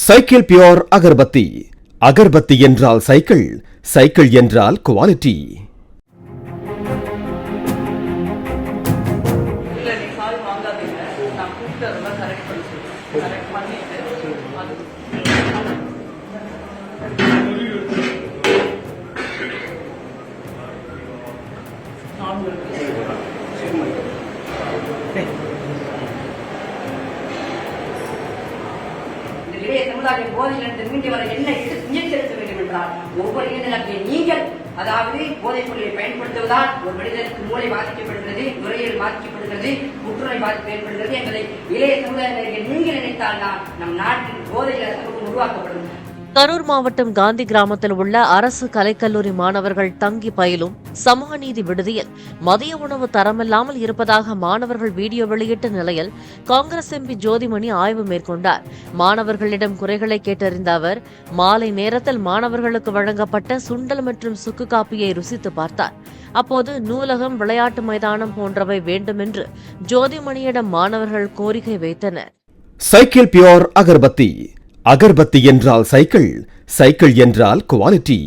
Cycle pure agarbatti. Agarbatti என்றால் cycle, cycle என்றால் quality. போதையிலிருந்து மீண்டு வர என்ன முயற்சிக்க வேண்டும் என்றால் ஒவ்வொரு இளைஞர்களுக்கு நீங்கள் அதாவது போதைப் பொருளை பயன்படுத்துவதால் ஒரு மனிதனுக்கு மூளை பாதிக்கப்படுகிறது, நுரையீரல் பாதிக்கப்படுகிறது, புற்றுநோய் பாதிப்பு ஏற்படுகிறது என்பதை இளைய சமுதாயத்திற்கு நீங்கள் நினைத்தால் தான் நம் நாட்டின் போதையில சமூகம் உருவாக்கப்படும். கரூர் மாவட்டம் காந்தி கிராமத்தில் உள்ள அரசு கலைக்கல்லூரி மாணவர்கள் தங்கி பயிலும் சமூக நீதி விடுதியில் மதிய உணவு தரமில்லாமல் இருப்பதாக மாணவர்கள் வீடியோ வெளியிட்ட நிலையில் காங்கிரஸ் எம்பி ஜோதிமணி ஆய்வு மேற்கொண்டார். மாணவர்களிடம் குறைகளை கேட்டறிந்த அவர் மாலை நேரத்தில் மாணவர்களுக்கு வழங்கப்பட்ட சுண்டல் மற்றும் சுக்கு காப்பியை ருசித்து பார்த்தார். அப்போது நூலகம், விளையாட்டு மைதானம் போன்றவை வேண்டும் என்று ஜோதிமணியிடம் மாணவர்கள் கோரிக்கை வைத்தனர். Cycle pure agarbatti. அகர்பத்தி என்றால் சைக்கிள், சைக்கிள் என்றால் குவாலிட்டி.